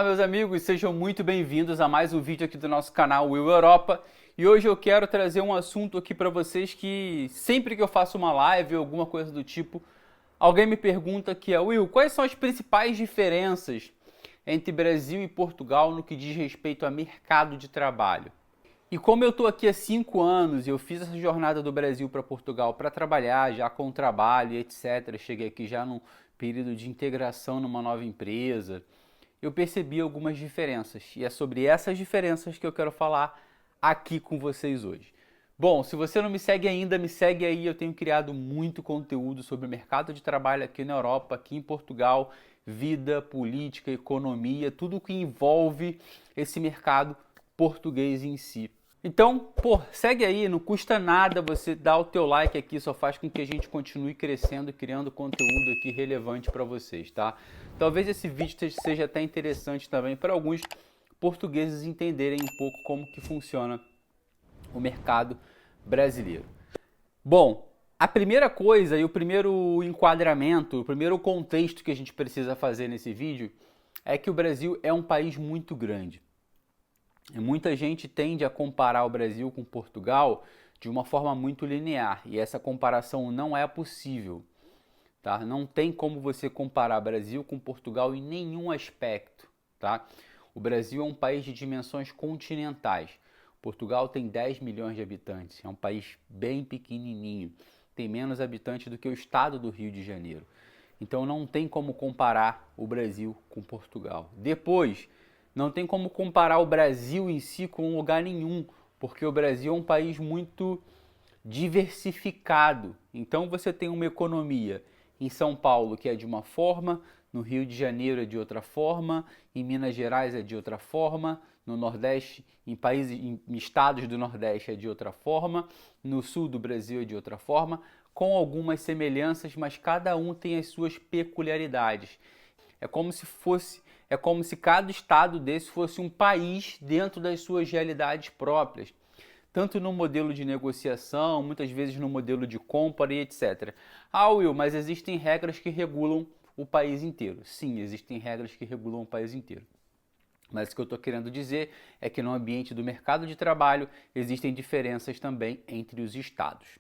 Olá, meus amigos, sejam muito bem-vindos a mais um vídeo aqui do nosso canal Will Europa. E hoje eu quero trazer um assunto aqui para vocês que sempre que eu faço uma live ou alguma coisa do tipo, alguém me pergunta que é: Will, quais são as principais diferenças entre Brasil e Portugal no que diz respeito a mercado de trabalho? E como eu estou aqui há 5 anos e eu fiz essa jornada do Brasil para Portugal para trabalhar já com trabalho e etc. Cheguei aqui já num período de integração numa nova empresa. Eu percebi algumas diferenças e é sobre essas diferenças que eu quero falar aqui com vocês hoje. Bom, se você não me segue ainda, me segue aí. Eu tenho criado muito conteúdo sobre o mercado de trabalho aqui na Europa, aqui em Portugal, vida, política, economia, tudo que envolve esse mercado português em si. Então, segue aí, não custa nada você dar o teu like aqui, só faz com que a gente continue crescendo e criando conteúdo aqui relevante para vocês, tá? Talvez esse vídeo seja até interessante também para alguns portugueses entenderem um pouco como que funciona o mercado brasileiro. Bom, a primeira coisa e o primeiro enquadramento, o primeiro contexto que a gente precisa fazer nesse vídeo é que o Brasil é um país muito grande. Muita gente tende a comparar o Brasil com Portugal de uma forma muito linear e essa comparação não é possível, tá? Não tem como você comparar Brasil com Portugal em nenhum aspecto, tá? O Brasil é um país de dimensões continentais. Portugal tem 10 milhões de habitantes, é um país bem pequenininho, tem menos habitantes do que o estado do Rio de Janeiro. Então não tem como comparar o Brasil com Portugal. Depois, não tem como comparar o Brasil em si com lugar nenhum, porque o Brasil é um país muito diversificado. Então você tem uma economia em São Paulo que é de uma forma, no Rio de Janeiro é de outra forma, em Minas Gerais é de outra forma, no Nordeste, em estados do Nordeste é de outra forma, no sul do Brasil é de outra forma, com algumas semelhanças, mas cada um tem as suas peculiaridades. É como se cada estado desse fosse um país dentro das suas realidades próprias, tanto no modelo de negociação, muitas vezes no modelo de compra e etc. Ah, Will, mas existem regras que regulam o país inteiro. Sim, existem regras que regulam o país inteiro. Mas o que eu estou querendo dizer é que no ambiente do mercado de trabalho existem diferenças também entre os estados.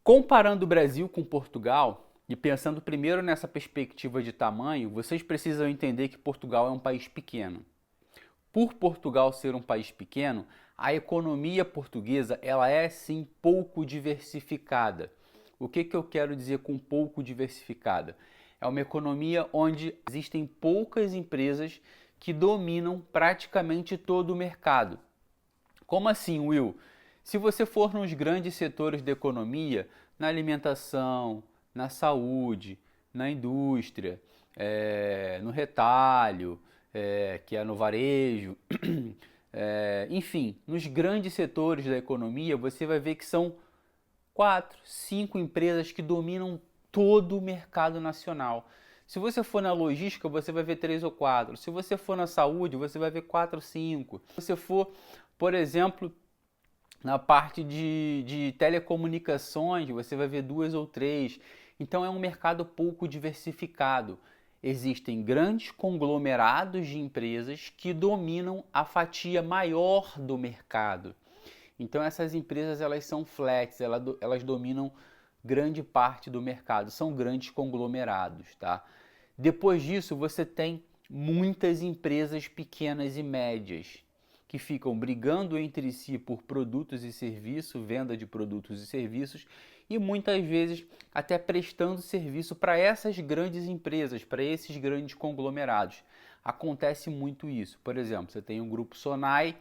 Comparando o Brasil com Portugal, e pensando primeiro nessa perspectiva de tamanho, vocês precisam entender que Portugal é um país pequeno. Por Portugal ser um país pequeno, a economia portuguesa ela é sim pouco diversificada. O que eu quero dizer com pouco diversificada? É uma economia onde existem poucas empresas que dominam praticamente todo o mercado. Como assim, Will? Se você for nos grandes setores da economia, na alimentação, na saúde, na indústria, no retalho, que é no varejo, enfim, nos grandes setores da economia, você vai ver que são 4, 5 empresas que dominam todo o mercado nacional. Se você for na logística, você vai ver 3 ou 4. Se você for na saúde, você vai ver 4 ou 5. Se você for, por exemplo, na parte de telecomunicações, você vai ver 2 ou 3. Então é um mercado pouco diversificado. Existem grandes conglomerados de empresas que dominam a fatia maior do mercado. Então essas empresas elas são flex, elas dominam grande parte do mercado, são grandes conglomerados, tá? Depois disso você tem muitas empresas pequenas e médias que ficam brigando entre si por produtos e serviços, venda de produtos e serviços, e muitas vezes até prestando serviço para essas grandes empresas, para esses grandes conglomerados. Acontece muito isso. Por exemplo, você tem um grupo Sonai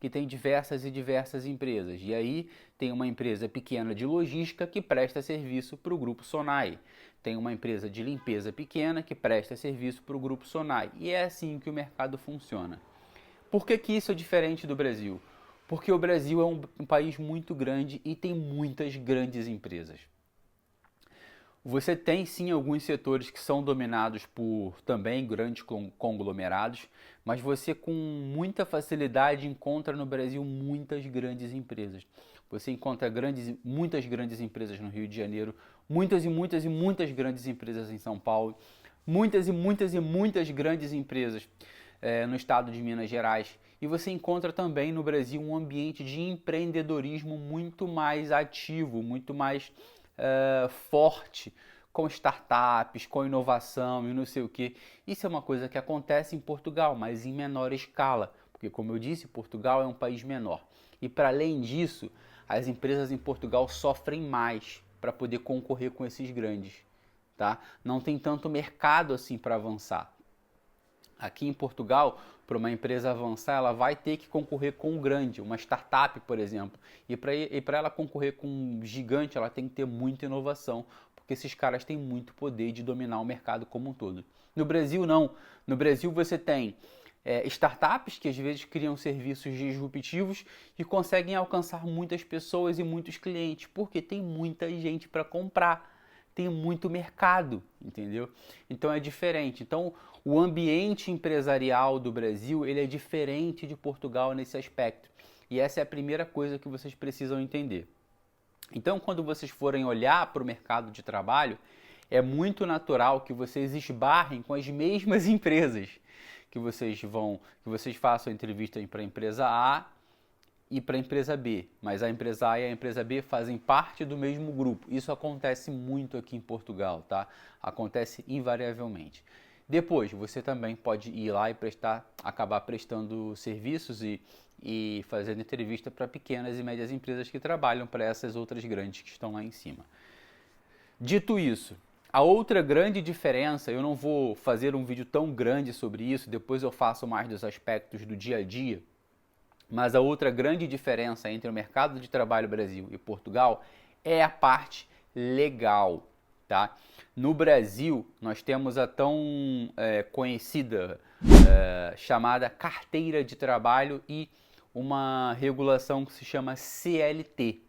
que tem diversas e diversas empresas. E aí tem uma empresa pequena de logística que presta serviço para o grupo Sonai. Tem uma empresa de limpeza pequena que presta serviço para o grupo Sonai. E é assim que o mercado funciona. Por que isso é diferente do Brasil? Porque o Brasil é um país muito grande e tem muitas grandes empresas. Você tem sim alguns setores que são dominados por também grandes conglomerados, mas você com muita facilidade encontra no Brasil muitas grandes empresas. Você encontra muitas grandes empresas no Rio de Janeiro, muitas e muitas e muitas grandes empresas em São Paulo. muitas e muitas e muitas grandes empresas no estado de Minas Gerais. E você encontra também no Brasil um ambiente de empreendedorismo muito mais ativo, muito mais forte, com startups, com inovação e não sei o que. Isso é uma coisa que acontece em Portugal, mas em menor escala, porque como eu disse, Portugal é um país menor. E para além disso, as empresas em Portugal sofrem mais para poder concorrer com esses grandes, tá? Não tem tanto mercado assim para avançar. Aqui em Portugal, para uma empresa avançar, ela vai ter que concorrer com um grande, uma startup, por exemplo. E para ela concorrer com um gigante, ela tem que ter muita inovação, porque esses caras têm muito poder de dominar o mercado como um todo. No Brasil, não. No Brasil, você tem startups que às vezes criam serviços disruptivos e conseguem alcançar muitas pessoas e muitos clientes, porque tem muita gente para comprar, tem muito mercado, entendeu? Então é diferente. Então o ambiente empresarial do Brasil ele é diferente de Portugal nesse aspecto. E essa é a primeira coisa que vocês precisam entender. Então quando vocês forem olhar para o mercado de trabalho, é muito natural que vocês esbarrem com as mesmas empresas, que vocês façam entrevista para a empresa A e para a empresa B, mas a empresa A e a empresa B fazem parte do mesmo grupo. Isso acontece muito aqui em Portugal, tá? Acontece invariavelmente. Depois, você também pode ir lá e acabar prestando serviços e fazendo entrevista para pequenas e médias empresas que trabalham para essas outras grandes que estão lá em cima. Dito isso, a outra grande diferença, eu não vou fazer um vídeo tão grande sobre isso, depois eu faço mais dos aspectos do dia a dia, mas a outra grande diferença entre o mercado de trabalho Brasil e Portugal é a parte legal, tá? No Brasil, nós temos a tão conhecida chamada carteira de trabalho e uma regulação que se chama CLT,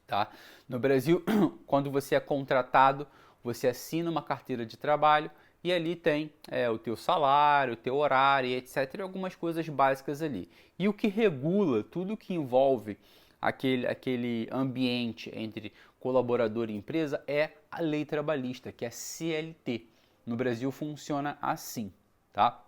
tá? No Brasil, quando você é contratado, você assina uma carteira de trabalho e ali tem o teu salário, o teu horário, etc. E algumas coisas básicas ali. E o que regula tudo que envolve aquele ambiente entre colaborador e empresa é a lei trabalhista, que é a CLT. No Brasil funciona assim, tá?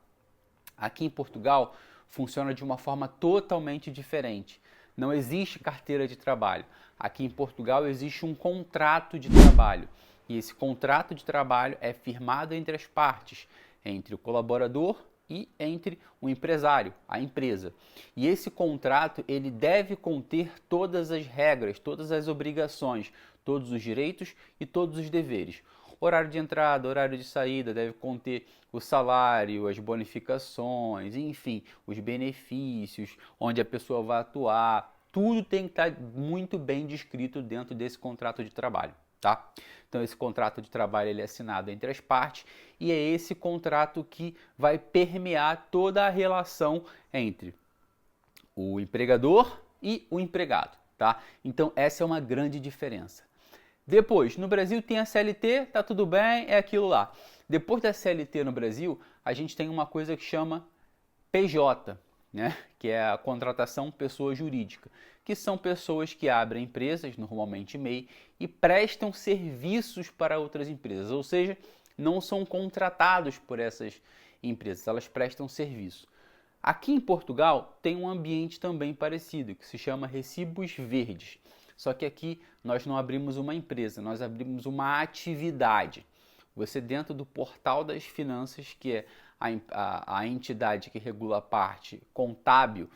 Aqui em Portugal funciona de uma forma totalmente diferente. Não existe carteira de trabalho. Aqui em Portugal existe um contrato de trabalho. E esse contrato de trabalho é firmado entre as partes, entre o colaborador e entre o empresário, a empresa. E esse contrato ele deve conter todas as regras, todas as obrigações, todos os direitos e todos os deveres. Horário de entrada, horário de saída, deve conter o salário, as bonificações, enfim, os benefícios, onde a pessoa vai atuar. Tudo tem que estar muito bem descrito dentro desse contrato de trabalho, tá? Então esse contrato de trabalho ele é assinado entre as partes e é esse contrato que vai permear toda a relação entre o empregador e o empregado, tá? Então essa é uma grande diferença. Depois, no Brasil tem a CLT, tá tudo bem, é aquilo lá. Depois da CLT no Brasil, a gente tem uma coisa que chama PJ, né? Que é a contratação pessoa jurídica, que são pessoas que abrem empresas, normalmente MEI, e prestam serviços para outras empresas, ou seja, não são contratados por essas empresas, elas prestam serviço. Aqui em Portugal tem um ambiente também parecido, que se chama recibos verdes. Só que aqui nós não abrimos uma empresa, nós abrimos uma atividade. Você dentro do portal das finanças, que é a entidade que regula a parte contábil,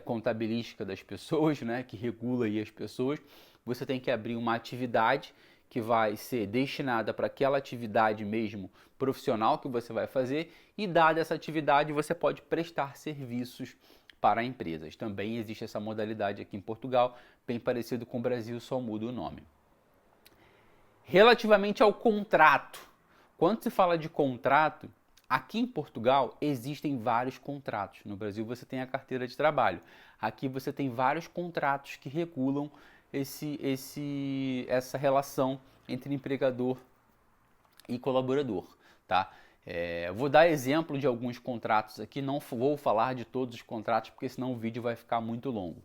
contabilística das pessoas, né, que regula aí as pessoas, você tem que abrir uma atividade que vai ser destinada para aquela atividade mesmo profissional que você vai fazer e dada essa atividade você pode prestar serviços para empresas. Também existe essa modalidade aqui em Portugal, bem parecido com o Brasil, só muda o nome. Relativamente ao contrato, quando se fala de contrato, aqui em Portugal existem vários contratos. No Brasil você tem a carteira de trabalho. Aqui você tem vários contratos que regulam essa relação entre empregador e colaborador, tá? Vou dar exemplo de alguns contratos aqui, não vou falar de todos os contratos, porque senão o vídeo vai ficar muito longo.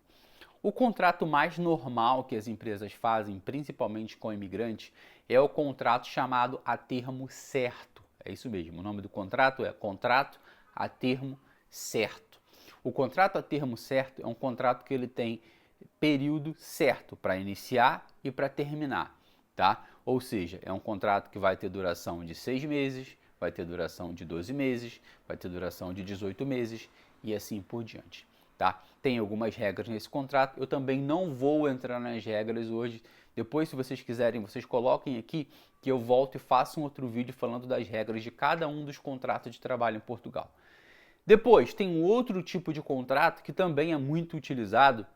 O contrato mais normal que as empresas fazem, principalmente com imigrantes, é o contrato chamado a termo certo. É isso mesmo, o nome do contrato é contrato a termo certo. O contrato a termo certo é um contrato que ele tem período certo para iniciar e para terminar, tá? Ou seja, é um contrato que vai ter duração de 6 meses, vai ter duração de 12 meses, vai ter duração de 18 meses e assim por diante, tá? Tem algumas regras nesse contrato, eu também não vou entrar nas regras hoje. Depois, se vocês quiserem, vocês coloquem aqui que eu volto e faço um outro vídeo falando das regras de cada um dos contratos de trabalho em Portugal. Depois, tem um outro tipo de contrato que também é muito utilizado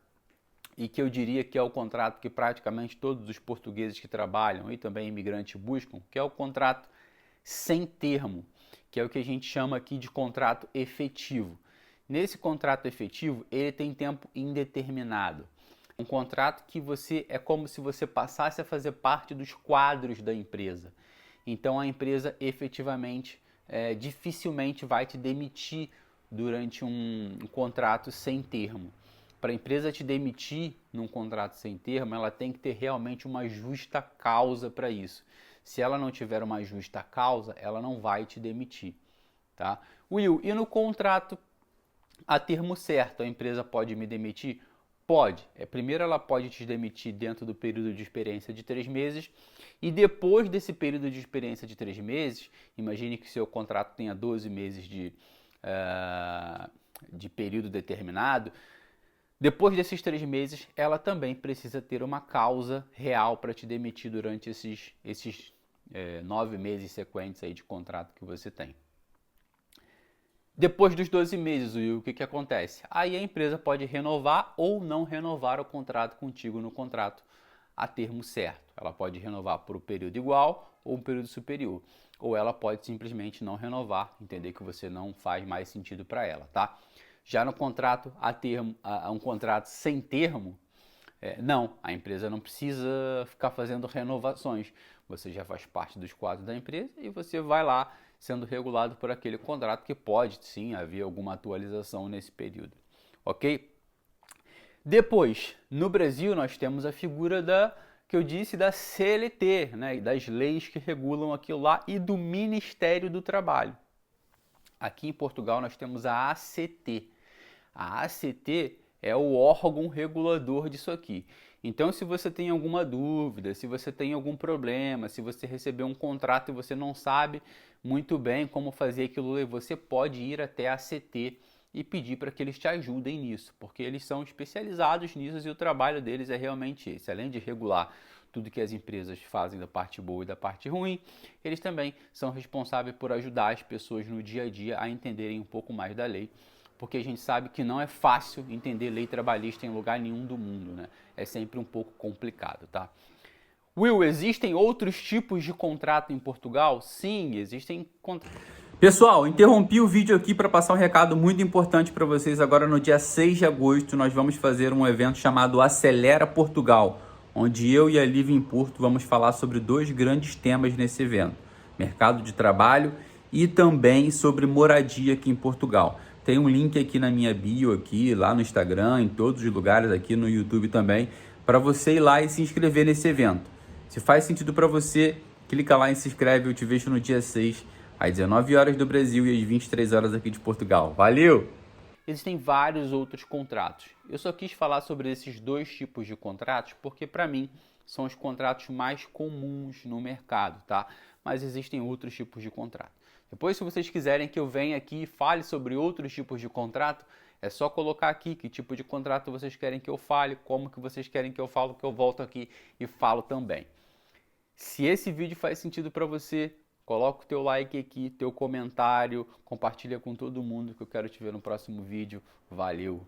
e que eu diria que é o contrato que praticamente todos os portugueses que trabalham e também imigrantes buscam, que é o contrato sem termo, que é o que a gente chama aqui de contrato efetivo. Nesse contrato efetivo, ele tem tempo indeterminado. Um contrato que é como se você passasse a fazer parte dos quadros da empresa. Então a empresa efetivamente dificilmente vai te demitir durante um contrato sem termo. Para a empresa te demitir num contrato sem termo, ela tem que ter realmente uma justa causa para isso. Se ela não tiver uma justa causa, ela não vai te demitir, tá? Will, e no contrato a termo certo, a empresa pode me demitir? Pode. Primeiro ela pode te demitir dentro do período de experiência de 3 meses e depois desse período de experiência de 3 meses, imagine que seu contrato tenha 12 meses de período determinado. Depois desses 3 meses, ela também precisa ter uma causa real para te demitir durante esses 9 meses sequentes aí de contrato que você tem. Depois dos 12 meses, o que acontece? Aí a empresa pode renovar ou não renovar o contrato contigo no contrato a termo certo. Ela pode renovar por um período igual ou um período superior. Ou ela pode simplesmente não renovar, entender que você não faz mais sentido para ela, tá? Já no contrato a termo, um contrato sem termo, não, a empresa não precisa ficar fazendo renovações. Você já faz parte dos quadros da empresa e você vai lá sendo regulado por aquele contrato que pode sim haver alguma atualização nesse período, ok? Depois, no Brasil nós temos a figura que eu disse da CLT, né, das leis que regulam aquilo lá e do Ministério do Trabalho. Aqui em Portugal nós temos a ACT. A ACT é o órgão regulador disso aqui. Então, se você tem alguma dúvida, se você tem algum problema, se você recebeu um contrato e você não sabe muito bem como fazer aquilo, você pode ir até a ACT e pedir para que eles te ajudem nisso, porque eles são especializados nisso e o trabalho deles é realmente esse. Além de regular tudo que as empresas fazem da parte boa e da parte ruim, eles também são responsáveis por ajudar as pessoas no dia a dia a entenderem um pouco mais da lei, porque a gente sabe que não é fácil entender lei trabalhista em lugar nenhum do mundo, né? É sempre um pouco complicado, tá? Will, existem outros tipos de contrato em Portugal? Sim, existem contratos. Pessoal, interrompi o vídeo aqui para passar um recado muito importante para vocês. Agora no dia 6 de agosto nós vamos fazer um evento chamado Acelera Portugal, onde eu e a Living Porto vamos falar sobre 2 grandes temas nesse evento: mercado de trabalho e também sobre moradia aqui em Portugal. Tem um link aqui na minha bio, aqui, lá no Instagram, em todos os lugares, aqui no YouTube também, para você ir lá e se inscrever nesse evento. Se faz sentido para você, clica lá e se inscreve. Eu te vejo no dia 6, às 19 horas do Brasil e às 23 horas aqui de Portugal. Valeu! Existem vários outros contratos. Eu só quis falar sobre esses 2 tipos de contratos porque, para mim, são os contratos mais comuns no mercado, tá? Mas existem outros tipos de contrato. Depois, se vocês quiserem que eu venha aqui e fale sobre outros tipos de contrato, é só colocar aqui que tipo de contrato vocês querem que eu fale, como que vocês querem que eu falo, que eu volto aqui e falo também. Se esse vídeo faz sentido para você, coloca o teu like aqui, teu comentário, compartilha com todo mundo que eu quero te ver no próximo vídeo. Valeu!